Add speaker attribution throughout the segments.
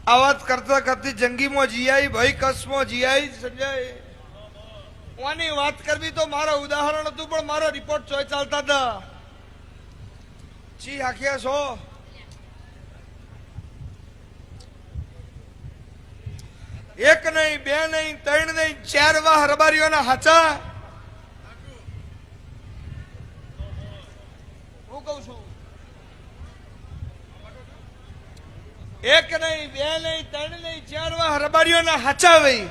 Speaker 1: આ વાત કરતા કરતી જંગીમાં જીઆઈ ભાઈ કસમાં જીઆઈ સંજય ઓની વાત કરવી તો મારો ઉદાહરણ હતું પણ મારો રિપોર્ટ ચોય ચાલતા હતા જી આખ્યા છો એક નહીં બે નહીં ત્રણ નહીં 4 વાહ રબારીઓના હાચા હું કઉ છું એક નહીં બે નહીં ત્રણ નહીં 4 વાહ રબારીઓના હાચા ભાઈ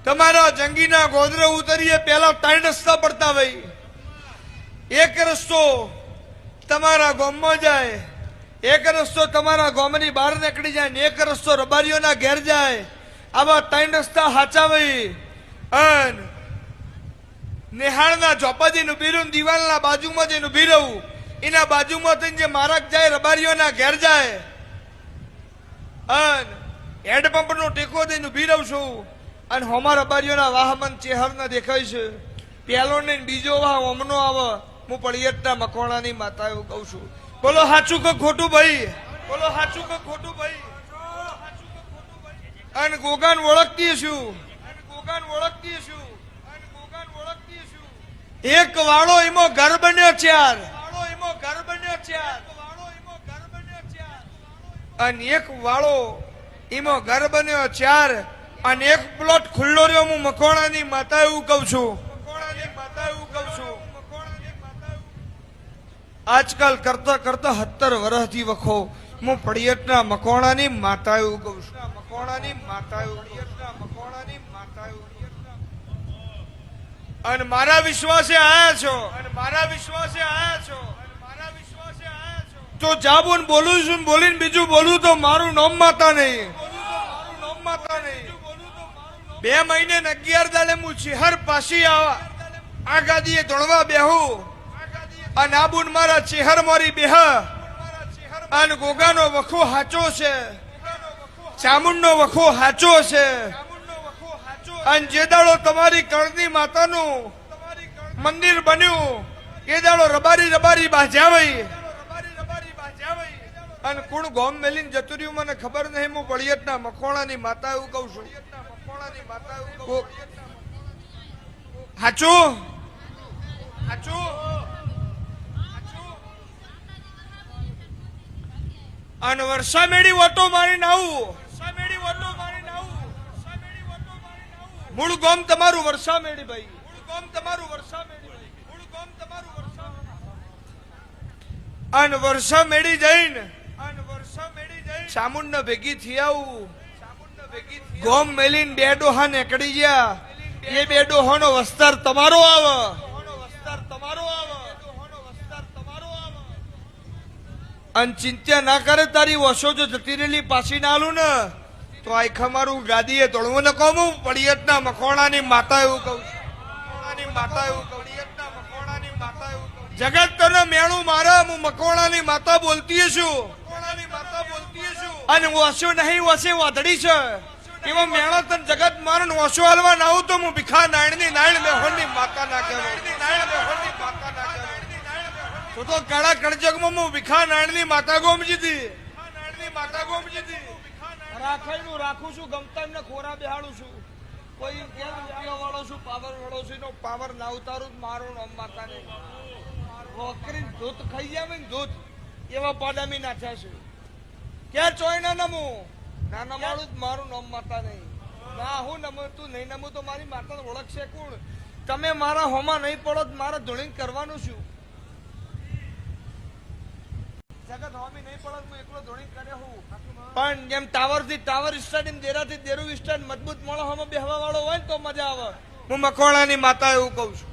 Speaker 1: તમારા જંગીના ગોદરે ઉતરીએ પેલા 3 રસ્તા પડતા ભાઈ એક રસ્તો તમારા ગામમાં જાય એક રસ્તો તમારા ગામની બહાર નીકળી જાય ને એક રસ્તો રબારીઓના ઘેર જાય આવા 3 રસ્તા હાચા ભાઈ અન નિહાળના ચોપાજીનું બીરું દિવાલના બાજુમાં જઈને ઊભી રહું એના બાજુમાં થઈને જે માર્ગ જાય રબારીઓના ઘેર જાય અન હેન્ડપંપનો ટેકો દઈને ઊભી રહું છું અને હોમા રબારીઓના વાહમન ચેહરના દેખાય છે પહેલો ને બીજો વાહ ઓમનો આવે હું પળિયતના મકોણાની માતા એવું કહું છું બોલો સાચું કે ખોટું ભાઈ બોલો સાચું કે ખોટું ભાઈ અને ગોગાન ઓળખતી છું એક વાળો એમાં ઘર બન્યો 4 અને એક વાળો એમાં ઘર બન્યો 4 અને એક પ્લોટ ખુલ્લો રહ્યો હું મકોણાની માતા એવું કહું છું આજકાલ કરતા કરતા 17 વર્ષથી વખો હું પડિયતના મકોણાની માતા એવું કહું છું અને મારા વિશ્વાસે આયા છો તો જાબુન બોલું છું બોલીને બીજું બોલું તો મારું નામ માતા નહીં 2 મહિને ને 11 દાડે હું ચેહર પાછી આ ગાદીએ દોડવા બેહું અને આબુન મારા ચેહર મારી બેહ અને ગોગાનો વખો હાચો છે ચામુંડનો વખો હાચો છે અને જે દાડો તમારી કળની માતાનું મંદિર બન્યું એ દાડો રબારી બાજાવાઈ અને કુણ ગોમ મેલીને જતું રહ્યું મને ખબર નહીં હું પળિયતના મકોણાની માતા એવું કહું છું હાચું અને વર્ષા મેળી ઓટો મારીને આવું મૂળ ગામ તમારું વર્ષા મેળી ભાઈ અને વર્ષા મેળી જઈને ચામુંડ ભેગી થી આવું ગોમ મેલીને 2 ડોહા નીકળી ગયા એ 2 ડોહાનો વસ્તાર તમારો આવે અને ચિંતા ના કરે તારી વસો જો જતી રહેલી પાછી ના આલું ને તો આખા મારું ગાદીએ તોડવું ને કહું પડિયતના મકોણાની માતા એવું કહું જગત તને મેળું મારા હું મકોણાની માતા બોલતી છું અને વસો નહીં વસે વાદળી છે એવા મેળા તને જગત મારણ વસો હાલવા ના આવું તો હું ભીખા નાયણની નાયણ મેહોરની માતા ના કહેવાય તો કાળા કણજગમાં હું ભીખા નાયણની માતા ગોમજી હતી રાખેલું રાખું છું ગમતા એમને ખોરા બેહાડું છું કોઈ વાળો છું પાવર વાળો છું પાવર ના ઉતારું મારું નામ માતા નહીં વોકરી ધૂત ખાઈ જાય ને ધૂત એવા પાડામી નાખ્યા છે ક્યાં ચોય ના નમું ના નમાડું મારું નામ માતા નહીં ના હું નમું તું નહીં નમું તો મારી માતા ઓળખશે કોણ તમે મારા હોમાં નહીં પડો મારે ધોળીને કરવાનું છું જગત હોમી નહીં પડો હું એકલો ધોળીને કરે હું પણ જેમ ટાવર થી ટાવર સ્ટાર્ટ દેરાથી દેરું સ્ટાર્ટ મજબૂત મોળો હમ બેહવા વાળો હોય ને તો મજા આવે હું મકોણાની માતા એવું કહું છું